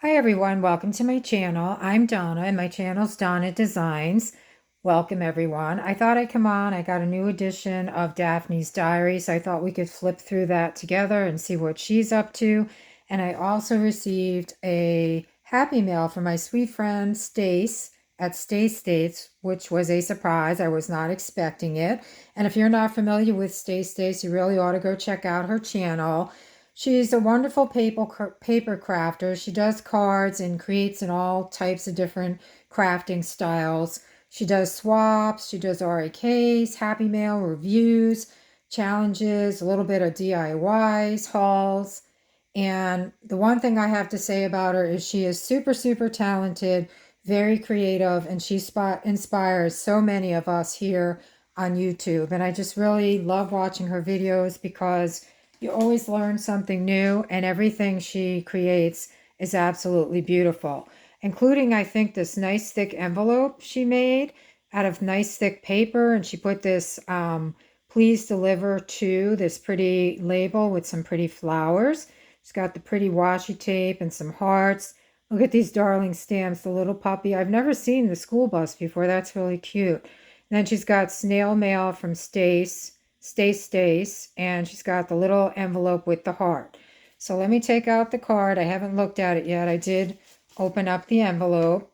Hi everyone, welcome to my channel. I'm Donna and my channel's Donna Designs. Welcome everyone. I thought I'd come on. I got a new edition of Daphnes Diary, so I thought we could flip through that together and see what she's up to. And I also received a happy mail from my sweet friend Stace at Stace, which was a surprise. I was not expecting it. And if you're not familiar with Stace, you really ought to go check out her channel. She's a wonderful paper crafter. She does cards and creates in all types of different crafting styles. She does swaps, she does RAKs, happy mail, reviews, challenges, a little bit of DIYs, hauls. And the one thing I have to say about her is she is super talented, very creative, and she inspires so many of us here on YouTube. And I just really love watching her videos because you always learn something new, and everything she creates is absolutely beautiful, including, I think, this nice thick envelope she made out of nice thick paper. And she put this please deliver to, this pretty label with some pretty flowers. She's got the pretty washi tape and some hearts. Look at these darling stamps, the little puppy. I've never seen the school bus before. That's really cute. And then she's got snail mail from Stace, and she's got the little envelope with the heart. So let me take out the card. I haven't looked at it yet. I did open up the envelope.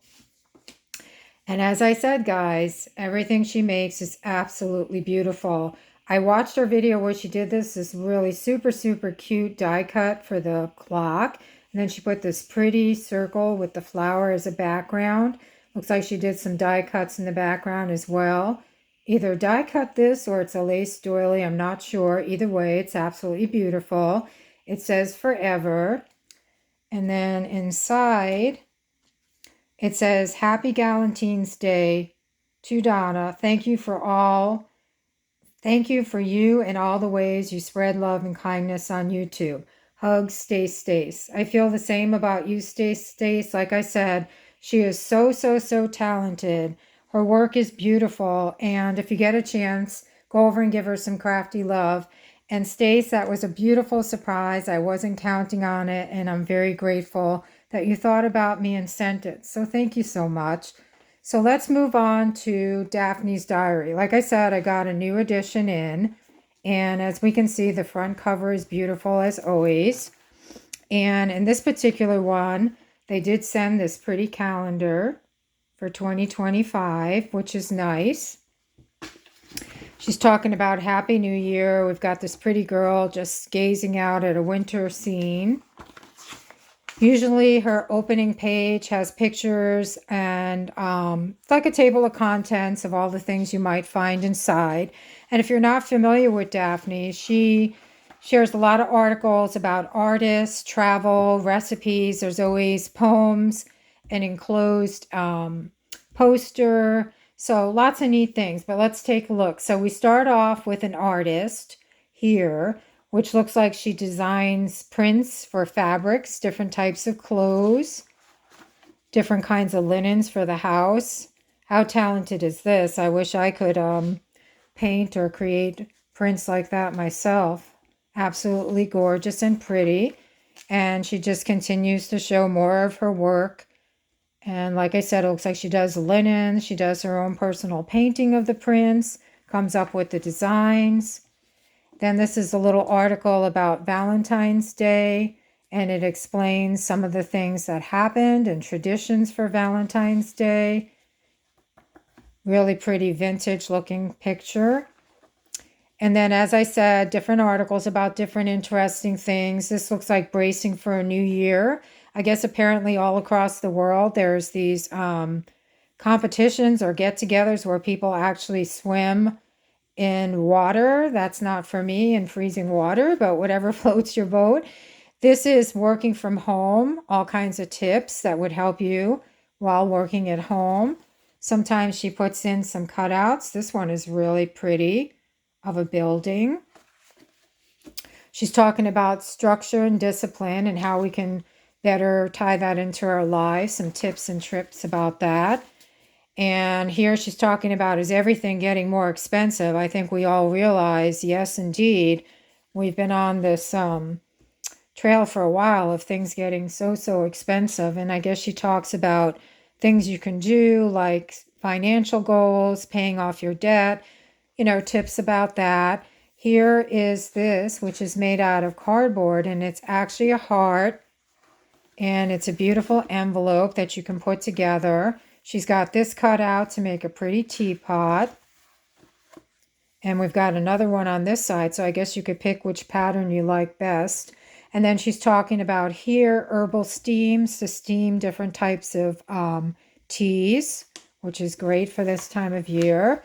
And as I said, guys, everything she makes is absolutely beautiful. I watched her video where she did this really super cute die cut for the clock. And then she put this pretty circle with the flower as a background. Looks like she did some die cuts in the background as well. Either die cut this or it's a lace doily. I'm not sure. Either way, it's absolutely beautiful. It says forever. And then inside, it says, Happy Galentine's Day to Donna. Thank you for you and all the ways you spread love and kindness on YouTube. Hugs, Stace. I feel the same about you, Stace. Like I said, she is so talented. Her work is beautiful, and if you get a chance, go over and give her some crafty love. And Stace, that was a beautiful surprise. I wasn't counting on it, and I'm very grateful that you thought about me and sent it. So thank you so much. So let's move on to Daphnes Diary. Like I said, I got a new edition in, and as we can see, the front cover is beautiful as always. And in this particular one, they did send this pretty calendar for 2025, which is nice. She's talking about Happy New Year. We've got this pretty girl just gazing out at a winter scene. Usually her opening page has pictures and it's like a table of contents of all the things you might find inside. And if you're not familiar with Daphne, she shares a lot of articles about artists, travel, recipes. There's always poems, an enclosed poster. So lots of neat things, but let's take a look. So we start off with an artist here, which looks like she designs prints for fabrics, different types of clothes, different kinds of linens for the house. How talented is this? I wish I could paint or create prints like that myself. Absolutely gorgeous and pretty. And she just continues to show more of her work. And like I said, it looks like she does linen. She does her own personal painting of the prints, comes up with the designs. Then this is a little article about Valentine's Day, and it explains some of the things that happened and traditions for Valentine's Day. Really pretty vintage looking picture. And then, as I said, different articles about different interesting things. This looks like bracing for a new year. I guess apparently all across the world there's these competitions or get-togethers where people actually swim in water. That's not for me, in freezing water, but whatever floats your boat. This is working from home, all kinds of tips that would help you while working at home. Sometimes she puts in some cutouts. This one is really pretty, of a building. She's talking about structure and discipline and how we can better tie that into our lives, some tips and trips about that. And here she's talking about, is everything getting more expensive? I think we all realize, yes, indeed. We've been on this trail for a while of things getting so expensive. And I guess she talks about things you can do like financial goals, paying off your debt, tips about that. Here is this, which is made out of cardboard, and it's actually a heart, and it's a beautiful envelope that you can put together. She's got this cut out to make a pretty teapot. And we've got another one on this side, so I guess you could pick which pattern you like best. And then she's talking about here herbal steams to steam different types of teas, which is great for this time of year.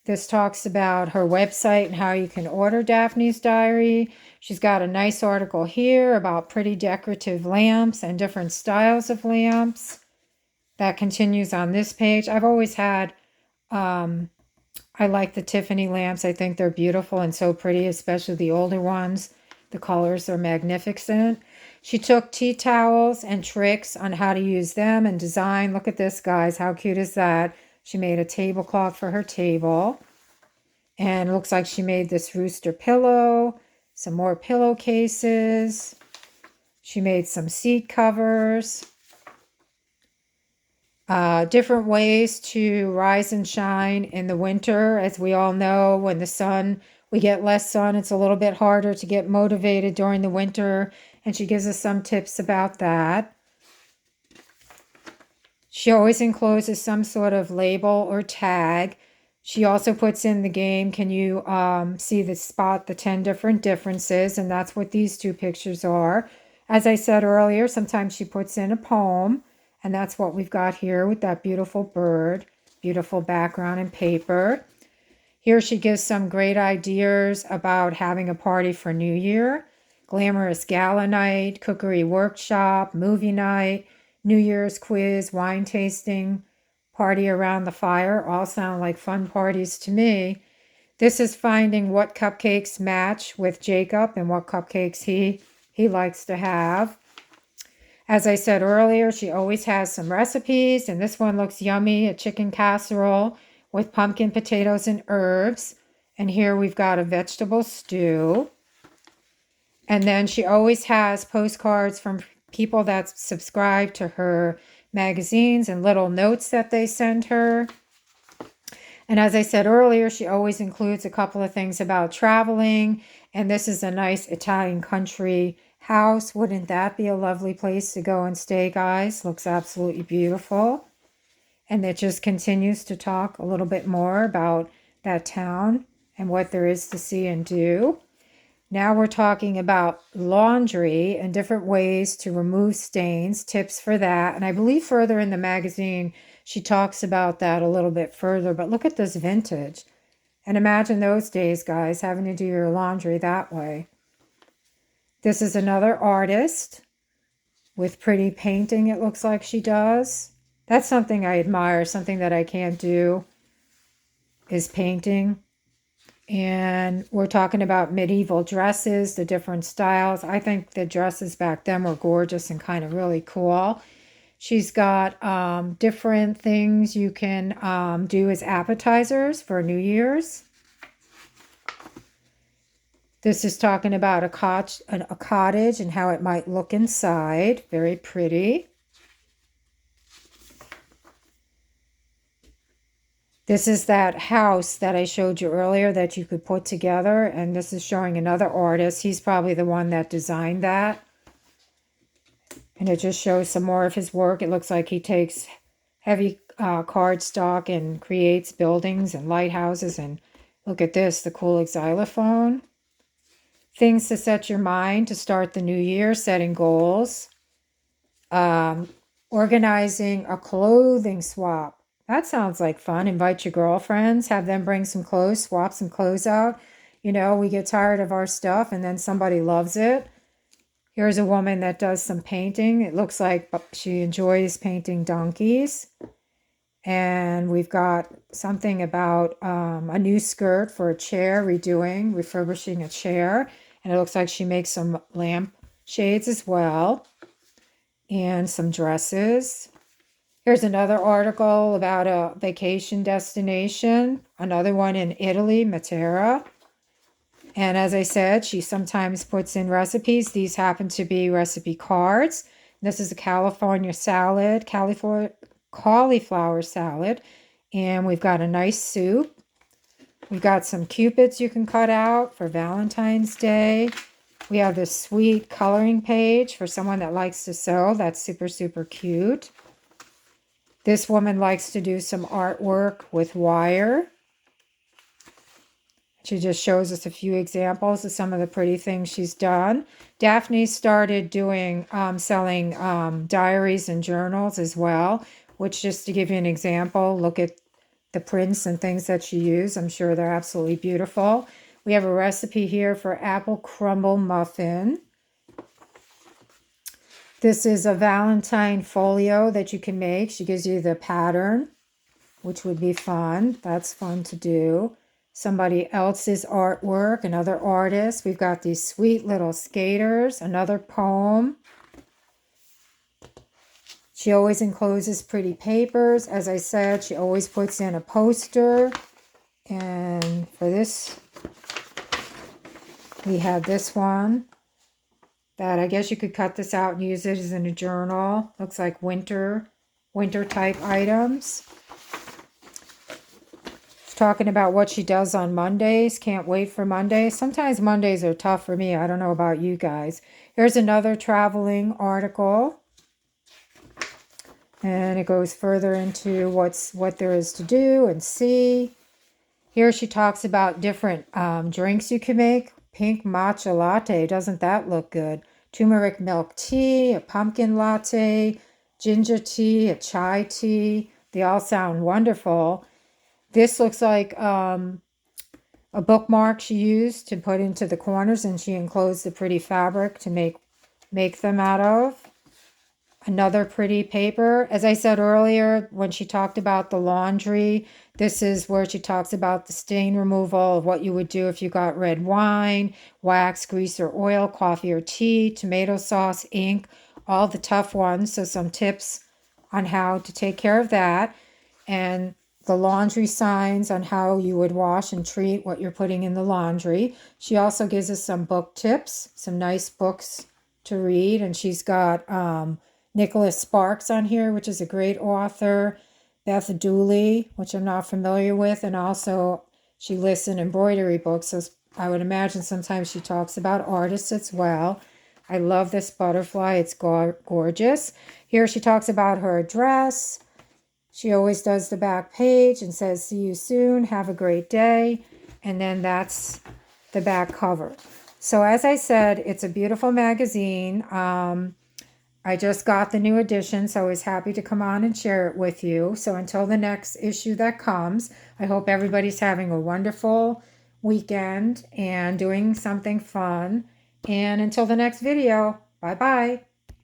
This talks about her website and how you can order Daphne's Diary. She's got a nice article here about pretty decorative lamps and different styles of lamps. That continues on this page. I've always had, I like the Tiffany lamps. I think they're beautiful and so pretty, especially the older ones. The colors are magnificent. She took tea towels and tricks on how to use them and design. Look at this, guys. How cute is that? She made a tablecloth for her table. And it looks like she made this rooster pillow, some more pillowcases. She made some seat covers. Different ways to rise and shine in the winter. As we all know, when we get less sun, it's a little bit harder to get motivated during the winter. And she gives us some tips about that. She always encloses some sort of label or tag. She also puts in the game, can you see the 10 different differences? And that's what these two pictures are. As I said earlier, sometimes she puts in a poem. And that's what we've got here with that beautiful bird, beautiful background and paper. Here she gives some great ideas about having a party for New Year. Glamorous gala night, cookery workshop, movie night, New Year's quiz, wine tasting, party around the fire. All sound like fun parties to me. This is finding what cupcakes match with Jacob and what cupcakes he likes to have. As I said earlier, she always has some recipes, and this one looks yummy, a chicken casserole with pumpkin, potatoes, and herbs. And here we've got a vegetable stew. And then she always has postcards from people that subscribe to her magazines and little notes that they send her. And as I said earlier, she always includes a couple of things about traveling. And this is a nice Italian country house. Wouldn't that be a lovely place to go and stay, guys? Looks absolutely beautiful. And it just continues to talk a little bit more about that town and what there is to see and do. Now we're talking about laundry and different ways to remove stains, tips for that. And I believe further in the magazine, she talks about that a little bit further. But look at this vintage. And imagine those days, guys, having to do your laundry that way. This is another artist with pretty painting, it looks like she does. That's something I admire, something that I can't do is painting. And we're talking about medieval dresses, the different styles. I think the dresses back then were gorgeous and kind of really cool. She's got different things you can do as appetizers for New Year's. This is talking about a cottage and how it might look inside. Very pretty. This is that house that I showed you earlier that you could put together. And this is showing another artist. He's probably the one that designed that. And it just shows some more of his work. It looks like he takes heavy cardstock and creates buildings and lighthouses. And look at this, the cool xylophone. Things to set your mind to start the new year, setting goals. Organizing a clothing swap. That sounds like fun. Invite your girlfriends, have them bring some clothes, swap some clothes out. You know, we get tired of our stuff and then somebody loves it. Here's a woman that does some painting. It looks like she enjoys painting donkeys. And we've got something about a new skirt for a chair, refurbishing a chair. And it looks like she makes some lamp shades as well. And some dresses. Here's another article about a vacation destination. Another one in Italy, Matera. And as I said, she sometimes puts in recipes. These happen to be recipe cards. This is a California salad, cauliflower salad. And we've got a nice soup. We've got some cupids you can cut out for Valentine's Day. We have this sweet coloring page for someone that likes to sew. That's super, super cute. This woman likes to do some artwork with wire. She just shows us a few examples of some of the pretty things she's done. Daphne started doing selling diaries and journals as well, which, just to give you an example, look at the prints and things that she used. I'm sure they're absolutely beautiful. We have a recipe here for apple crumble muffin. This is a Valentine folio that you can make. She gives you the pattern, which would be fun. That's fun to do. Somebody else's artwork, another artist. We've got these sweet little skaters, another poem. She always encloses pretty papers. As I said, she always puts in a poster. And for this, we have this one that I guess you could cut this out and use it as in a journal. Looks like winter type items. Talking about what she does on Mondays. Can't wait for Mondays. Sometimes Mondays are tough for me. I don't know about you guys. Here's another traveling article. And it goes further into what there is to do and see. Here she talks about different drinks you can make. Pink matcha latte. Doesn't that look good? Turmeric milk tea, a pumpkin latte, ginger tea, a chai tea. They all sound wonderful. This looks like a bookmark she used to put into the corners, and she enclosed the pretty fabric to make them out of. Another pretty paper. As I said earlier, when she talked about the laundry, this is where she talks about the stain removal of what you would do if you got red wine, wax, grease or oil, coffee or tea, tomato sauce, ink, all the tough ones. So some tips on how to take care of that. And the laundry signs on how you would wash and treat what you're putting in the laundry. She also gives us some book tips, some nice books to read. And she's got Nicholas Sparks on here, which is a great author. Beth Dooley, which I'm not familiar with. And also she lists an embroidery book. So I would imagine sometimes she talks about artists as well. I love this butterfly. It's gorgeous. Here she talks about her address. She always does the back page and says, "See you soon. Have a great day." And then that's the back cover. So as I said, it's a beautiful magazine. I just got the new edition, so I was happy to come on and share it with you. So until the next issue that comes, I hope everybody's having a wonderful weekend and doing something fun. And until the next video, bye-bye.